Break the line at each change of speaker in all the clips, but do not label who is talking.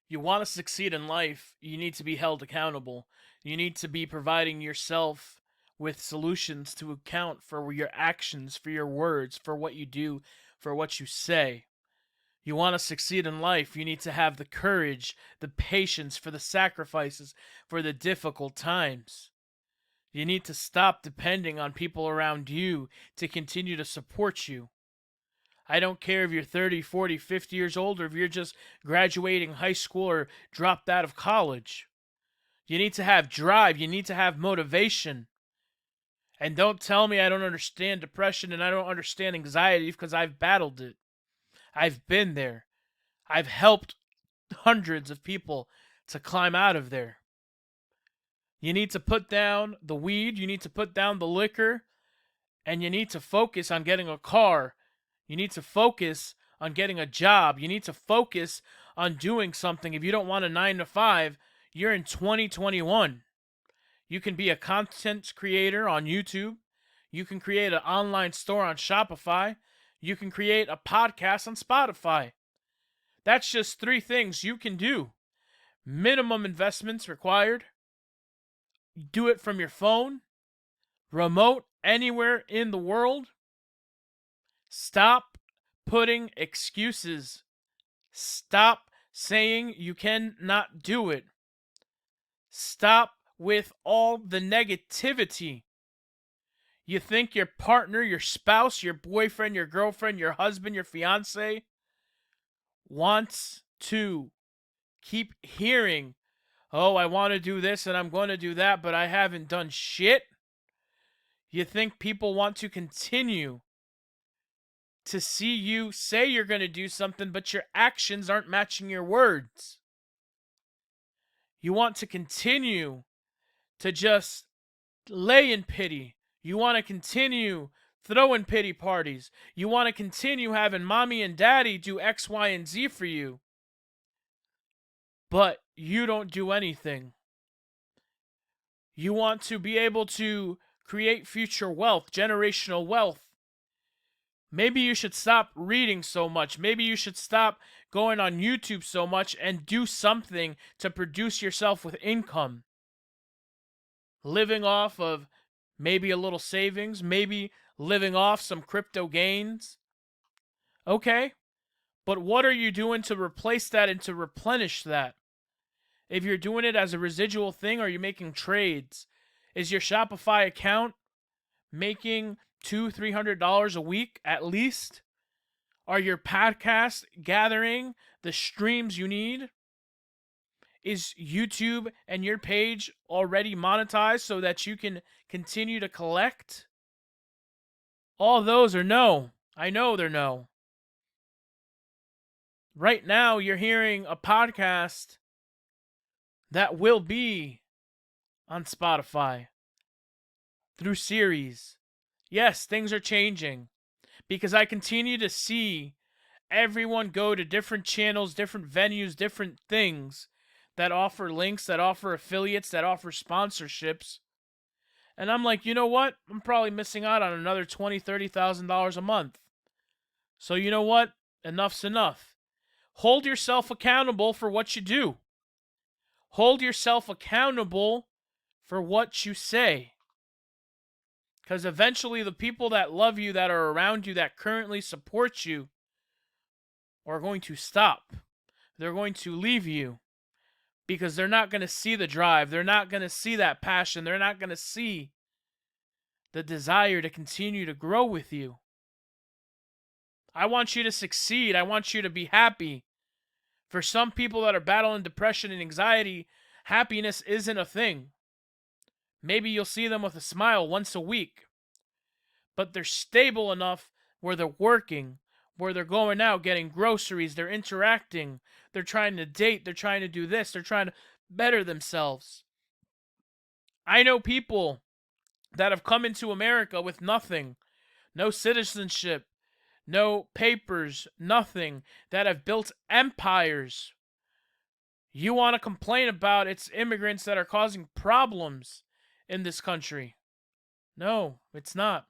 You want to succeed in life, you need to be held accountable. You need to be providing yourself with solutions to account for your actions, for your words, for what you do, for what you say. You want to succeed in life, you need to have the courage, the patience for the sacrifices, for the difficult times. You need to stop depending on people around you to continue to support you. I don't care if you're 30, 40, 50 years old or if you're just graduating high school or dropped out of college. You need to have drive. You need to have motivation. And don't tell me I don't understand depression and I don't understand anxiety because I've battled it. I've been there. I've helped hundreds of people to climb out of there. You need to put down the weed. You need to put down the liquor. And you need to focus on getting a car. You need to focus on getting a job. You need to focus on doing something. If you don't want a 9 to 5, you're in 2021. You can be a content creator on YouTube. You can create an online store on Shopify. You can create a podcast on Spotify. That's just 3 things you can do. Minimum investments required. Do it from your phone. Remote anywhere in the world. Stop putting excuses. Stop saying you cannot do it. Stop with all the negativity. You think your partner, your spouse, your boyfriend, your girlfriend, your husband, your fiance wants to keep hearing, oh, I want to do this and I'm going to do that, but I haven't done shit? You think people want to continue to see you say you're going to do something, but your actions aren't matching your words? You want to continue to just lay in pity. You want to continue throwing pity parties. You want to continue having mommy and daddy do X, Y, and Z for you. But you don't do anything. You want to be able to create future wealth, generational wealth. Maybe you should stop reading so much. Maybe you should stop going on YouTube so much and do something to produce yourself with income. Living off of maybe a little savings, maybe living off some crypto gains. Okay, but what are you doing to replace that and to replenish that? If you're doing it as a residual thing, are you making trades? Is your Shopify account making $200-300 a week at least? Are your podcasts gathering the streams you need? Is YouTube and your page already monetized so that you can continue to collect? All those are no. I know they're no. Right now, you're hearing a podcast that will be on Spotify through series. Yes, things are changing because I continue to see everyone go to different channels, different venues, different things that offer links, that offer affiliates, that offer sponsorships. And I'm like, you know what? I'm probably missing out on another $20,000, $30,000 a month. So you know what? Enough's enough. Hold yourself accountable for what you do. Hold yourself accountable for what you say. Because eventually the people that love you, that are around you, that currently support you, are going to stop. They're going to leave you. Because they're not going to see the drive. They're not going to see that passion. They're not going to see the desire to continue to grow with you. I want you to succeed. I want you to be happy. For some people that are battling depression and anxiety, happiness isn't a thing. Maybe you'll see them with a smile once a week. But they're stable enough where they're working, where they're going out, getting groceries, they're interacting, they're trying to date, they're trying to do this, they're trying to better themselves. I know people that have come into America with nothing, no citizenship, no papers, nothing, that have built empires. You want to complain about it's immigrants that are causing problems in this country. No, it's not.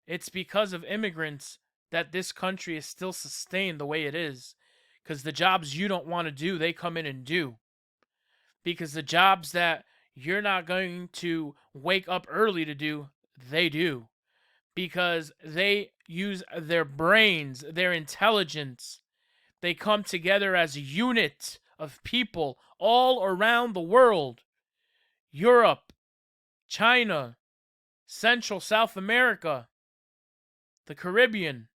It's because of immigrants that this country is still sustained the way it is. Because the jobs you don't want to do, they come in and do. Because the jobs that you're not going to wake up early to do, they do. Because they use their brains, their intelligence. They come together as a unit of people all around the world. Europe, China, Central, South America, the Caribbean.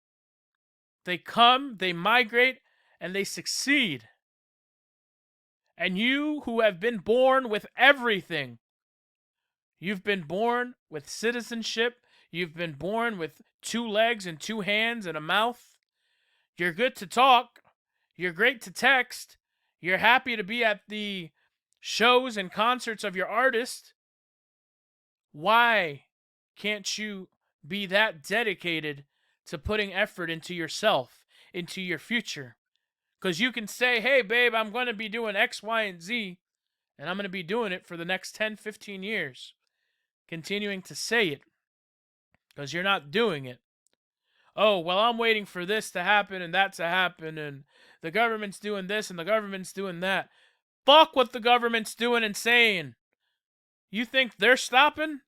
They come, they migrate, and they succeed. And you who have been born with everything, you've been born with citizenship, you've been born with 2 legs and 2 hands and a mouth, you're good to talk, you're great to text, you're happy to be at the shows and concerts of your artist. Why can't you be that dedicated to putting effort into yourself, into your future? Because you can say, hey, babe, I'm going to be doing X, Y, and Z, and I'm going to be doing it for the next 10, 15 years. Continuing to say it, because you're not doing it. Oh, well, I'm waiting for this to happen and that to happen, and the government's doing this and the government's doing that. Fuck what the government's doing and saying. You think they're stopping?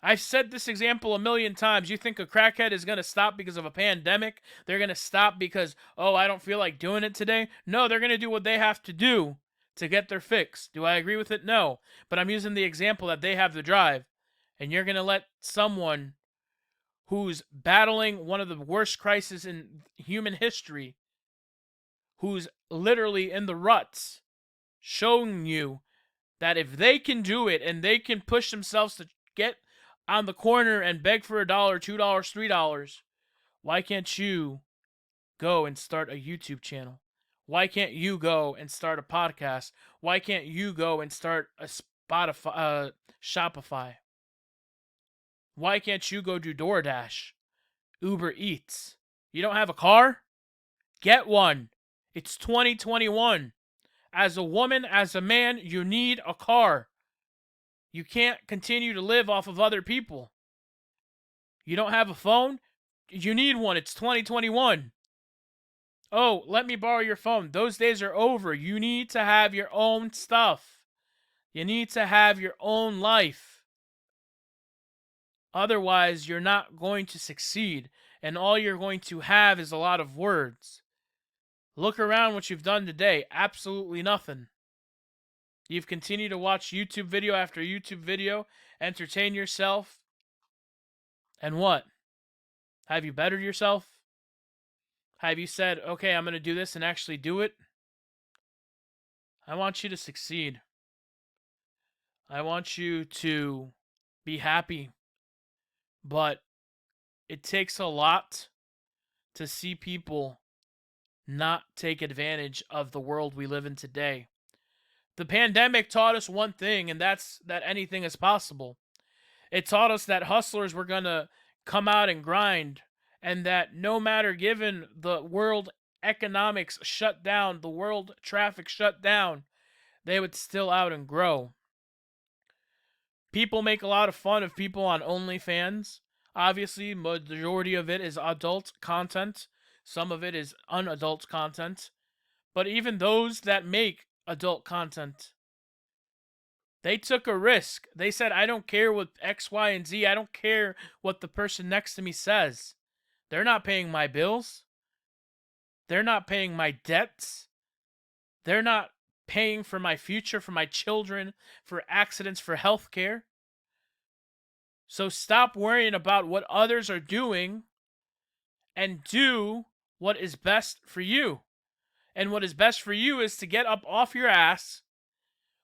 I've said this example a million times. You think a crackhead is going to stop because of a pandemic? They're going to stop because, oh, I don't feel like doing it today? No, they're going to do what they have to do to get their fix. Do I agree with it? No. But I'm using the example that they have the drive. And you're going to let someone who's battling one of the worst crises in human history, who's literally in the ruts, showing you that if they can do it and they can push themselves to get on the corner and beg for $1, $2, $3, why can't you go and start a YouTube channel? Why can't you go and start a podcast? Why can't you go and start a Shopify? Why can't you go do DoorDash, Uber Eats? You don't have a car? Get one. It's 2021. As a woman, as a man, you need a car. You can't continue to live off of other people. You don't have a phone? You need one. It's 2021. Oh, let me borrow your phone. Those days are over. You need to have your own stuff. You need to have your own life. Otherwise, you're not going to succeed. And all you're going to have is a lot of words. Look around what you've done today. Absolutely nothing. You've continued to watch YouTube video after YouTube video, entertain yourself. And what? Have you bettered yourself? Have you said, okay, I'm going to do this and actually do it? I want you to succeed. I want you to be happy. But it takes a lot to see people not take advantage of the world we live in today. The pandemic taught us one thing, and that's that anything is possible. It taught us that hustlers were going to come out and grind, and that no matter given the world economics shut down, the world traffic shut down, they would still out and grow. People make a lot of fun of people on OnlyFans. Obviously, majority of it is adult content. Some of it is unadult content. But even those that make adult content, they took a risk. They said, I don't care what X, Y, and Z. I don't care what the person next to me says. They're not paying my bills. They're not paying my debts. They're not paying for my future, for my children, for accidents, for health care. So stop worrying about what others are doing and do what is best for you. And what is best for you is to get up off your ass,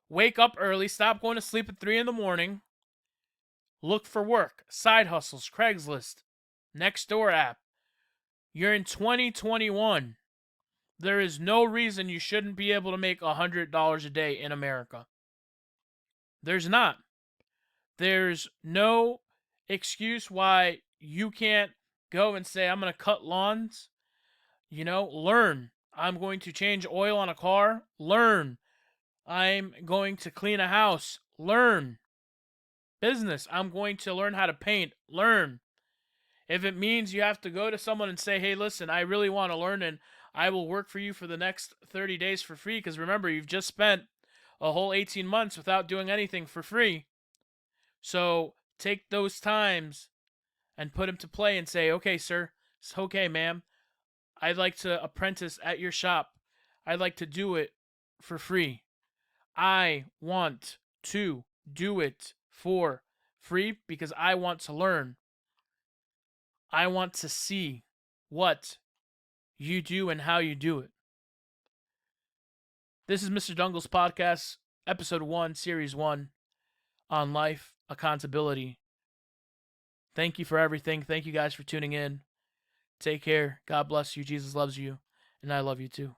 wake up early, stop going to sleep at 3 in the morning, look for work, side hustles, Craigslist, Nextdoor app. You're in 2021. There is no reason you shouldn't be able to make $100 a day in America. There's not. There's no excuse why you can't go and say, I'm going to cut lawns. Learn. I'm going to change oil on a car. Learn. I'm going to clean a house. Learn. Business. I'm going to learn how to paint. Learn. If it means you have to go to someone and say, hey, listen, I really want to learn and I will work for you for the next 30 days for free, because remember, you've just spent a whole 18 months without doing anything for free. So take those times and put them to play and say, okay, sir, it's okay, ma'am, I'd like to apprentice at your shop. I'd like to do it for free. I want to do it for free because I want to learn. I want to see what you do and how you do it. This is MrDungles Podcast, Episode 1, Series 1, on life, accountability. Thank you for everything. Thank you guys for tuning in. Take care. God bless you. Jesus loves you. And I love you too.